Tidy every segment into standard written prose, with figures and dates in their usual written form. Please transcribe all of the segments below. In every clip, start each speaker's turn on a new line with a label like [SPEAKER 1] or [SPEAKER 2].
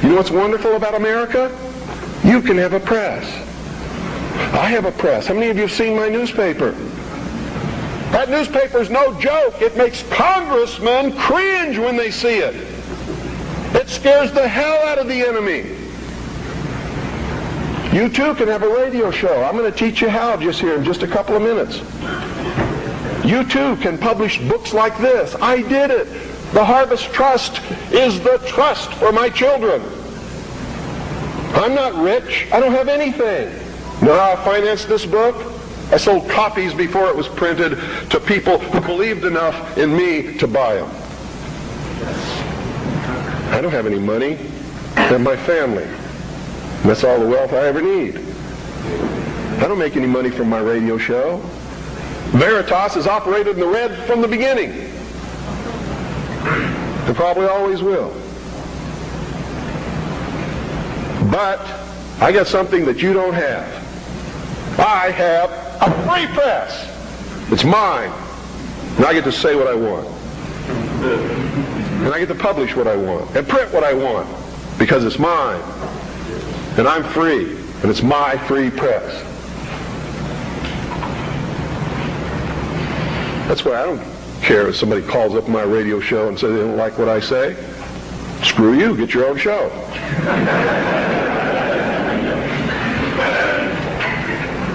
[SPEAKER 1] You know what's wonderful about America? You can have a press. I have a press. How many of you have seen my newspaper? That newspaper is no joke. It makes congressmen cringe when they see it. It scares the hell out of the enemy. You too can have a radio show. I'm going to teach you how just here in just a couple of minutes. You too can publish books like this. I did it. The Harvest Trust is the trust for my children. I'm not rich. I don't have anything. You know how I financed this book? I sold copies before it was printed to people who believed enough in me to buy them. I don't have any money. I have my family. And that's all the wealth I ever need. I don't make any money from my radio show. Veritas has operated in the red from the beginning. And probably always will. But I got something that you don't have. I have a free press. It's mine. And I get to say what I want. And I get to publish what I want. And print what I want. Because it's mine. And I'm free. And it's my free press. That's why I don't care if somebody calls up my radio show and says they don't like what I say. Screw you. Get your own show.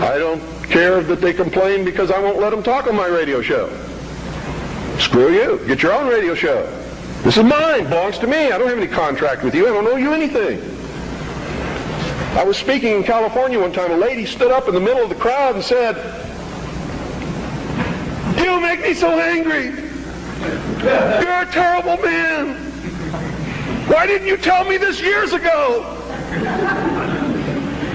[SPEAKER 1] I don't care that they complain because I won't let them talk on my radio show. Screw you. Get your own radio show. This is mine. Belongs to me. I don't have any contract with you. I don't owe you anything. I was speaking in California one time. A lady stood up in the middle of the crowd and said, "You make me so angry. You're a terrible man. Why didn't you tell me this years ago?"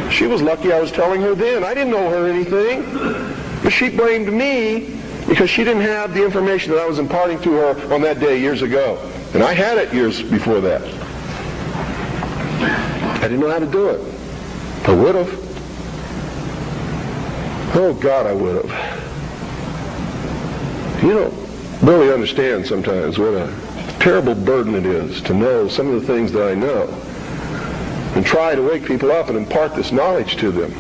[SPEAKER 1] She was lucky I was telling her then. I didn't owe her anything. But she blamed me because she didn't have the information that I was imparting to her on that day years ago. And I had it years before that. I didn't know how to do it. I would have. Oh, God, I would have. You don't really understand sometimes what a terrible burden it is to know some of the things that I know and try to wake people up and impart this knowledge to them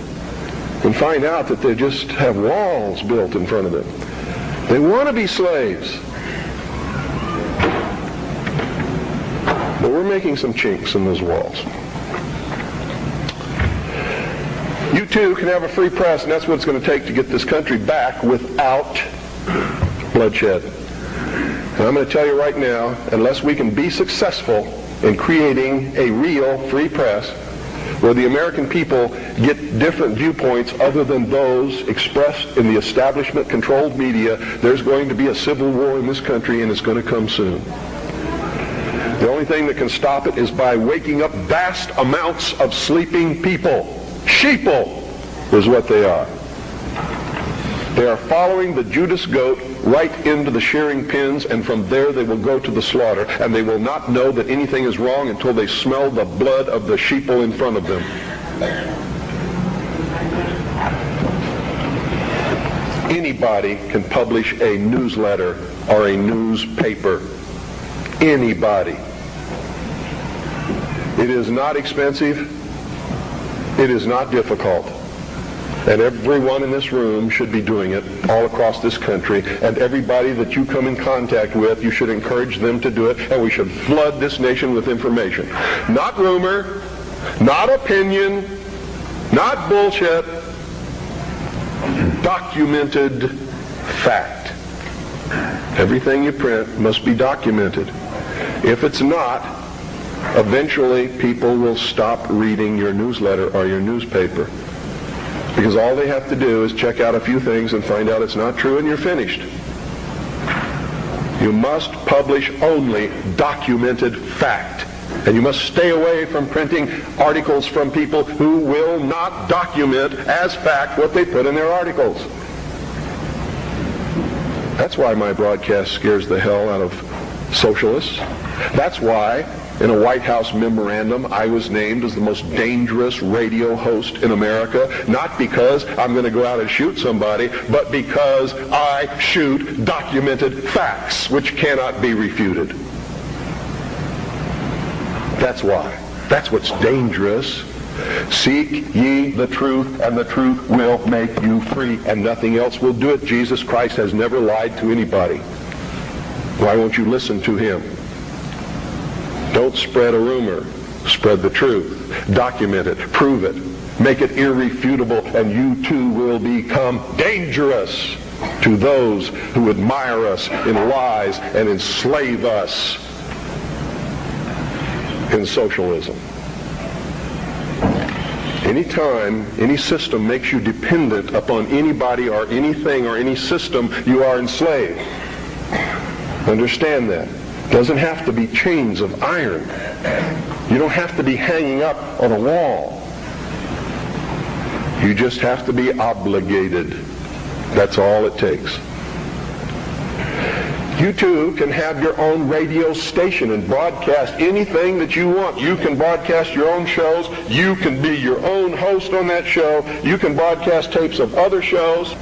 [SPEAKER 1] and find out that they just have walls built in front of them. They want to be slaves. But we're making some chinks in those walls. You too can have a free press, and that's what it's going to take to get this country back without bloodshed. And I'm going to tell you right now, unless we can be successful in creating a real free press where the American people get different viewpoints other than those expressed in the establishment-controlled media, there's going to be a civil war in this country, and it's going to come soon. The only thing that can stop it is by waking up vast amounts of sleeping people. Sheeple is what they are. They are following the Judas goat right into the shearing pins, and from there they will go to the slaughter, and they will not know that anything is wrong until they smell the blood of the sheeple in front of them. Anybody can publish a newsletter or a newspaper. Anybody. It is not expensive. It is not difficult. And everyone in this room should be doing it all across this country. And everybody that you come in contact with, you should encourage them to do it. And we should flood this nation with information. Not rumor, not opinion, not bullshit. Documented fact. Everything you print must be documented. If it's not, eventually people will stop reading your newsletter or your newspaper. Because all they have to do is check out a few things and find out it's not true, and you're finished. You must publish only documented fact. And you must stay away from printing articles from people who will not document as fact what they put in their articles. That's why my broadcast scares the hell out of socialists. That's why in a White House memorandum I was named as the most dangerous radio host in America, not because I'm going to go out and shoot somebody, but because I shoot documented facts which cannot be refuted. That's why. That's what's dangerous. Seek ye the truth, and the truth will make you free, and nothing else will do it. Jesus Christ has never lied to anybody. Why won't you listen to him? Don't spread a rumor. Spread the truth. Document it. Prove it. Make it irrefutable, and you too will become dangerous to those who admire us in lies and enslave us in socialism. Anytime any system makes you dependent upon anybody or anything or any system, you are enslaved. Understand that. It doesn't have to be chains of iron. You don't have to be hanging up on a wall. You just have to be obligated. That's all it takes. You too can have your own radio station and broadcast anything that you want. You can broadcast your own shows. You can be your own host on that show. You can broadcast tapes of other shows.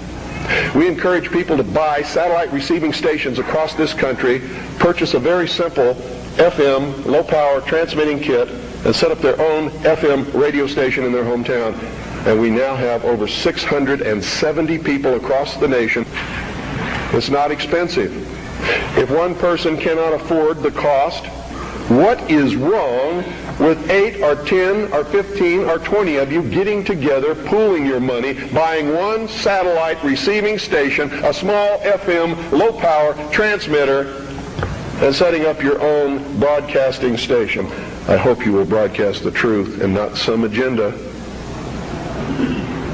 [SPEAKER 1] We encourage people to buy satellite receiving stations across this country, purchase a very simple FM, low-power transmitting kit, and set up their own FM radio station in their hometown. And we now have over 670 people across the nation. It's not expensive. If one person cannot afford the cost, what is wrong with 8 or 10 or 15 or 20 of you getting together, pooling your money, buying one satellite receiving station, a small FM low-power transmitter, and setting up your own broadcasting station? I hope you will broadcast the truth and not some agenda.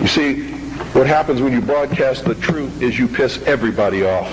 [SPEAKER 1] You see, what happens when you broadcast the truth is you piss everybody off.